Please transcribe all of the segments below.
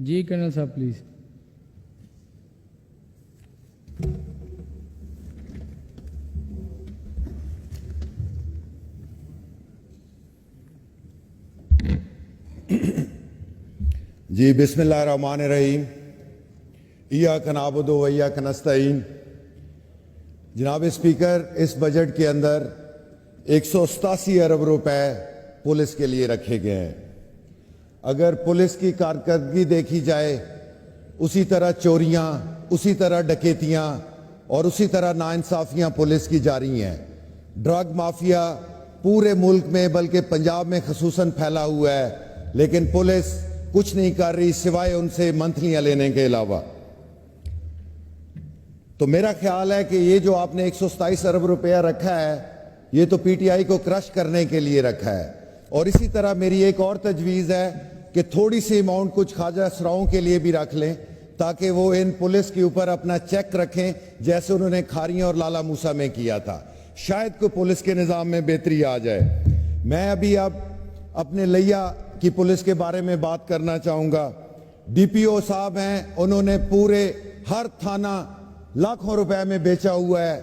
جی colonel صاحب please. جی بسم اللہ الرحمن الرحیم. ایاک نعبد و ایاک نستعین. جناب اسپیکر، اس بجٹ کے اندر 187 ارب روپے پولیس کے لیے رکھے گئے ہیں. اگر پولیس کی کارکردگی دیکھی جائے، اسی طرح چوریاں، اسی طرح ڈکیتیاں اور اسی طرح ناانصافیاں پولیس کی جاری ہیں. ڈرگ مافیا پورے ملک میں بلکہ پنجاب میں خصوصاً پھیلا ہوا ہے، لیکن پولیس کچھ نہیں کر رہی سوائے ان سے منتھلیاں لینے کے علاوہ. تو میرا خیال ہے کہ یہ جو آپ نے 127 ارب روپیہ رکھا ہے، یہ تو پی ٹی آئی کو کرش کرنے کے لیے رکھا ہے. اور اسی طرح میری ایک اور تجویز ہے کہ تھوڑی سی اماؤنٹ کچھ خواجہ سراؤں کے لیے بھی رکھ لیں، تاکہ وہ ان پولیس کے اوپر اپنا چیک رکھیں جیسے انہوں نے کھاریاں اور لالا موسیٰ میں کیا تھا. شاید کوئی پولیس کے نظام میں بہتری آ جائے. میں ابھی اپنے لیا کی پولیس کے بارے میں بات کرنا چاہوں گا. ڈی پی او صاحب ہیں، انہوں نے پورے ہر تھانہ لاکھوں روپے میں بیچا ہوا ہے.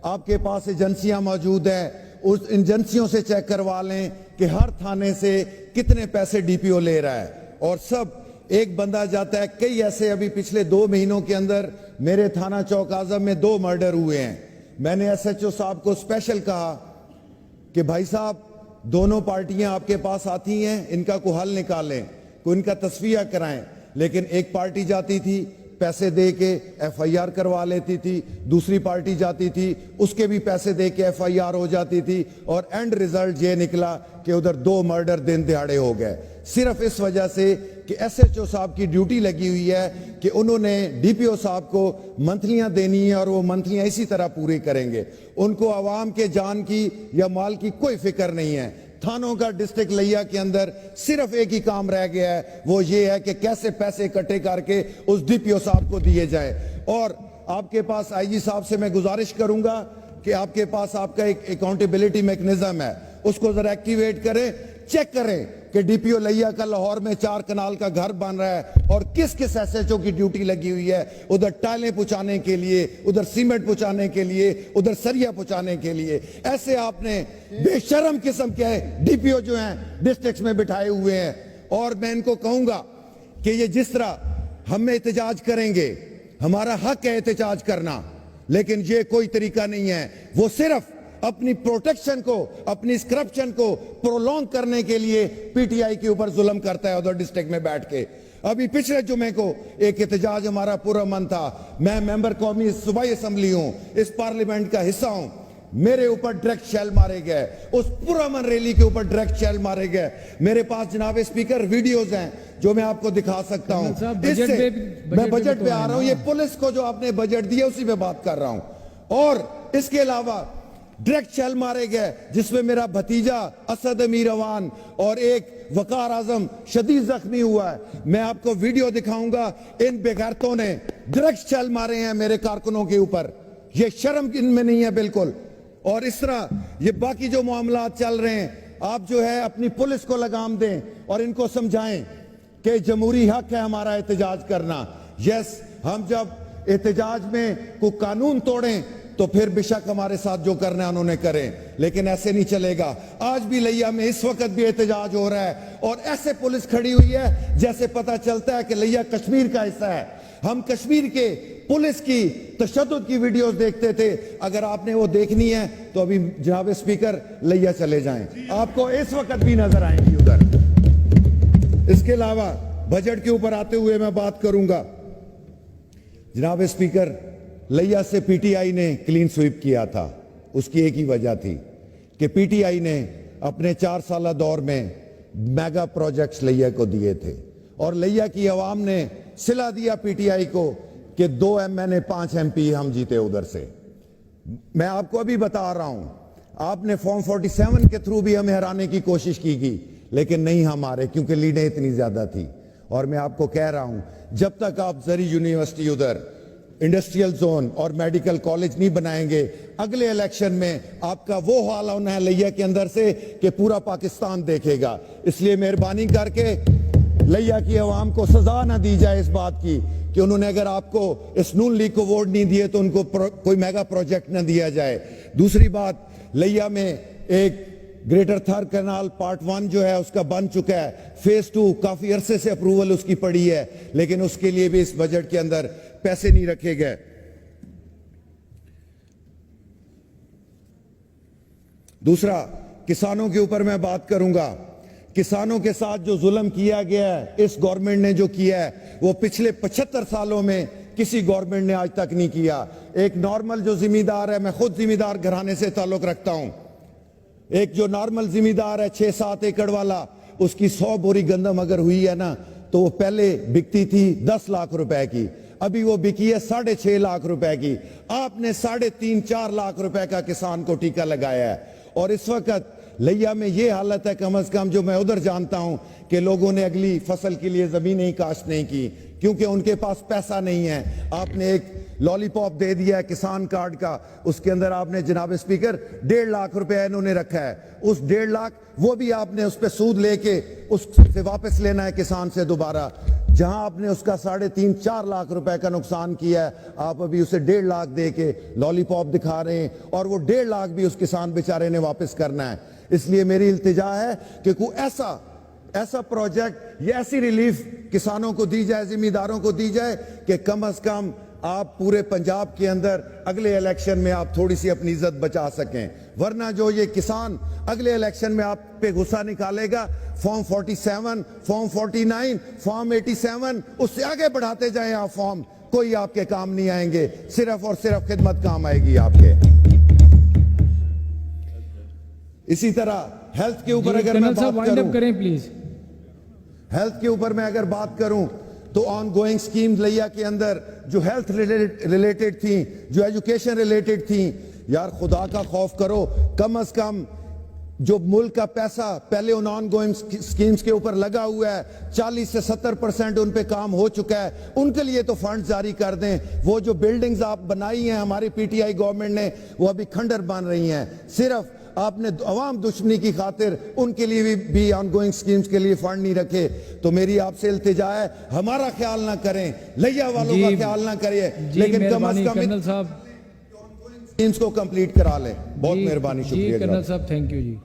آپ کے پاس ایجنسیاں موجود ہیں، اس ایجنسیوں سے چیک کروا لیں کہ ہر تھانے سے کتنے پیسے ڈی پی او لے رہا ہے. اور سب ایک بندہ جاتا ہے. کئی ایسے ابھی پچھلے 2 مہینوں کے اندر میرے تھانہ چوک اعظم میں 2 مرڈر ہوئے ہیں. میں نے ایس ایچ او صاحب کو اسپیشل کہا کہ بھائی صاحب، دونوں پارٹیاں آپ کے پاس آتی ہیں، ان کا کوئی حل نکالیں، کوئی ان کا تصفیہ کرائیں. لیکن ایک پارٹی جاتی تھی، پیسے دے کے ایف آئی آر کروا لیتی تھی، دوسری پارٹی جاتی تھی، اس کے بھی پیسے دے کے ایف آئی آر ہو جاتی تھی، اور اینڈ ریزلٹ یہ نکلا کہ ادھر 2 مرڈر دن دہاڑے ہو گئے. صرف اس وجہ سے کہ ایس ایچ او صاحب کی ڈیوٹی لگی ہوئی ہے کہ انہوں نے ڈی پی او صاحب کو منتھلیاں دینی ہیں، اور وہ منتھلیاں اسی طرح پوری کریں گے. ان کو عوام کے جان کی یا مال کی کوئی فکر نہیں ہے. تھانوں کا ڈسٹرکٹ لیا کے اندر صرف ایک ہی کام رہ گیا ہے، وہ یہ ہے کہ کیسے پیسے اکٹھے کر کے اس ڈی پی او صاحب کو دیے جائیں. اور آپ کے پاس آئی جی صاحب سے میں گزارش کروں گا کہ آپ کے پاس آپ کا ایک اکاؤنٹیبلٹی میکنزم ہے، اس کو ذرا ایکٹیویٹ کریں. چیک کریں کہ ڈی پی او لیا کا لاہور میں 4 کنال کا گھر بن رہا ہے، اور کس کس ایس ایچ او کی ڈیوٹی لگی ہوئی ہے ادھر ٹائلیں پہنچانے کے لیے، ادھر سیمنٹ پہنچانے کے لیے، ادھر سریا پہنچانے کے لیے. ایسے آپ نے بے شرم قسم کے ڈی پی او جو ہیں ڈسٹرکٹس میں بٹھائے ہوئے ہیں. اور میں ان کو کہوں گا کہ یہ جس طرح ہم احتجاج کریں گے، ہمارا حق ہے احتجاج کرنا، لیکن یہ کوئی طریقہ نہیں ہے. وہ صرف اپنی پروٹیکشن کو، اپنی کرپشن کو پرولونگ کرنے کے لیے پی ٹی آئی کے اوپر ظلم کرتا ہے ادھر ڈسٹرکٹ میں بیٹھ کے. ابھی پچھلے جمعے کو ایک احتجاج ہمارا پورا من تھا. میں ممبر قومی صوبائی اسمبلی ہوں، اس پارلیمنٹ کا حصہ ہوں. میرے اوپر ڈائریکٹ شیل مارے گئے، اس پورا من ریلی کے اوپر ڈائریکٹ شیل مارے گئے. میرے پاس جناب اسپیکر ویڈیوز ہیں جو میں آپ کو دکھا سکتا ہوں. میں بجٹ پہ آ رہا ہوں، یہ پولیس کو جو آپ نے بجٹ دیا اسی پہ بات کر رہا ہوں. اور اس کے علاوہ ڈائریکٹ شیل مارے گئے جس میں میرا بھتیجا اسد امیر اوان اور ایک وقار اعظم شدید زخمی ہوا ہے. میں آپ کو ویڈیو دکھاؤں گا. ان بےغیرتوں نے ڈائریکٹ شیل مارے ہیں میرے کارکنوں کے اوپر. یہ شرم ان میں نہیں ہے بالکل. اور اس طرح یہ باقی جو معاملات چل رہے ہیں، آپ جو ہے اپنی پولیس کو لگام دیں اور ان کو سمجھائیں کہ جمہوری حق ہے ہمارا احتجاج کرنا. یس، ہم جب احتجاج میں کوئی قانون توڑیں تو پھر بے شک ہمارے ساتھ جو کرنا ہے انہوں نے کریں، لیکن ایسے نہیں چلے گا. آج بھی لیا میں اس وقت بھی احتجاج ہو رہا ہے، اور ایسے پولیس کھڑی ہوئی ہے جیسے پتہ چلتا ہے کہ لیا کشمیر کا حصہ ہے. ہم کشمیر کے پولیس کی تشدد کی ویڈیوز دیکھتے تھے. اگر آپ نے وہ دیکھنی ہے تو ابھی جناب اسپیکر لیا چلے جائیں، آپ کو اس وقت بھی نظر آئیں گی ادھر. اس کے علاوہ بجٹ کے اوپر آتے ہوئے میں بات کروں گا. جناب اسپیکر، لیا سے پی ٹی آئی نے کلین سویپ کیا تھا. اس کی ایک ہی وجہ تھی کہ پی ٹی آئی نے اپنے 4 سالہ دور میں میگا پروجیکٹس لیا کو دیے تھے، اور لیا کی عوام نے صلہ دیا پی ٹی آئی کو کہ 2 MN 5 MP ہم جیتے ادھر سے. میں آپ کو ابھی بتا رہا ہوں، آپ نے فارم 47 کے تھرو بھی ہمیں ہرانے کی کوشش کی لیکن نہیں ہمارے، کیونکہ لیڈیں اتنی زیادہ تھی. اور میں آپ کو کہہ رہا ہوں، جب تک آپ زرعی یونیورسٹی ادھر انڈسٹریل زون اور میڈیکل کالج نہیں بنائیں گے، اگلے الیکشن میں آپ کا وہ حال ہونا ہے لیا کے اندر سے کہ پورا پاکستان دیکھے گا. اس لیے مہربانی کر کے لیا کی عوام کو سزا نہ دی جائے اس بات کی کہ انہوں نے اگر آپ کو اس نون لیگ کو ووٹ نہیں دیے تو ان کو کوئی میگا پروجیکٹ نہ دیا جائے. دوسری بات، لیا میں ایک گریٹر تھار کینال پارٹ 1 جو ہے اس کا بن چکا ہے. فیز 2 کافی عرصے سے اپروول اس کی پڑی ہے لیکن اس کے لیے بھی اس بجٹ کے اندر پیسے نہیں رکھے گئے. دوسرا، کسانوں کے اوپر میں بات کروں گا. کسانوں کے ساتھ جو ظلم کیا گیا ہے اس گورنمنٹ نے جو کیا ہے وہ پچھلے 75 سالوں میں کسی گورنمنٹ نے آج تک نہیں کیا. ایک نارمل جو ذمہ دار ہے، میں خود ذمہ دار گھرانے سے تعلق رکھتا ہوں، ایک جو نارمل ذمہ دار ہے 6-7 ایکڑ والا، اس کی 100 بوری گندم اگر ہوئی ہے نا تو وہ پہلے بکتی تھی 10 لاکھ روپے کی، ابھی وہ بکی ہے 6.5 لاکھ روپے کی. آپ نے 3.5-4 لاکھ روپے کا کسان کو ٹیکہ لگایا ہے. اور اس وقت لیا میں یہ حالت ہے کم از کم جو میں ادھر جانتا ہوں کہ لوگوں نے اگلی فصل کے لیے زمینیں کاشت نہیں کی کیونکہ ان کے پاس پیسہ نہیں ہے. آپ نے ایک لالی پاپ دے دیا ہے کسان کارڈ کا، اس کے اندر آپ نے جناب اسپیکر 1.5 لاکھ روپے انہوں نے رکھا ہے. اس 1.5 لاکھ وہ بھی آپ نے اس پہ سود لے کے اس سے واپس لینا ہے کسان سے دوبارہ. جہاں آپ نے اس کا 3.5-4 لاکھ روپے کا نقصان کیا ہے، آپ ابھی اسے 1.5 لاکھ دے کے لالی پاپ دکھا رہے ہیں اور وہ 1.5 لاکھ بھی اس کسان بیچارے نے واپس کرنا ہے. اس لیے میری التجا ہے کہ کوئی ایسا پروجیکٹ یا ایسی ریلیف کسانوں کو دی جائے، ذمہ داروں کو دی جائے کہ کم از کم آپ پورے پنجاب کے اندر اگلے الیکشن میں آپ تھوڑی سی اپنی عزت بچا سکیں. ورنہ جو یہ کسان اگلے الیکشن میں آپ پہ غصہ نکالے گا، فارم 47، فارم 49، فارم 87، اس سے آگے بڑھاتے جائیں آپ فارم، کوئی آپ کے کام نہیں آئیں گے، صرف اور صرف خدمت کام آئے گی آپ کے. اسی طرح ہیلتھ کے اوپر اگر میں بات کروں تو آن گوئنگ سکیم لیا کے اندر جو ہیلتھ ریلیٹڈ تھیں، جو ایجوکیشن ریلیٹڈ تھیں، یار خدا کا خوف کرو، کم از کم جو ملک کا پیسہ پہلے ان آن گوئنگ سکیمز کے اوپر لگا ہوا ہے 40 سے 70% ان پہ کام ہو چکا ہے، ان کے لیے تو فنڈ جاری کر دیں. وہ جو بلڈنگز آپ بنائی ہیں ہماری پی ٹی آئی گورنمنٹ نے، وہ ابھی کھنڈر بن رہی ہیں، صرف آپ نے عوام دشمنی کی خاطر ان کے لیے بھی آن گوئنگ سکیمز کے لیے فنڈ نہیں رکھے. تو میری آپ سے التجا ہے ہمارا خیال نہ کریں، لیا والوں کا خیال نہ کریں، لیکن کم از کم سکیمز کو کمپلیٹ کرا لیں. بہت مہربانی، شکریہ کرنل صاحب، تھینک یو جی.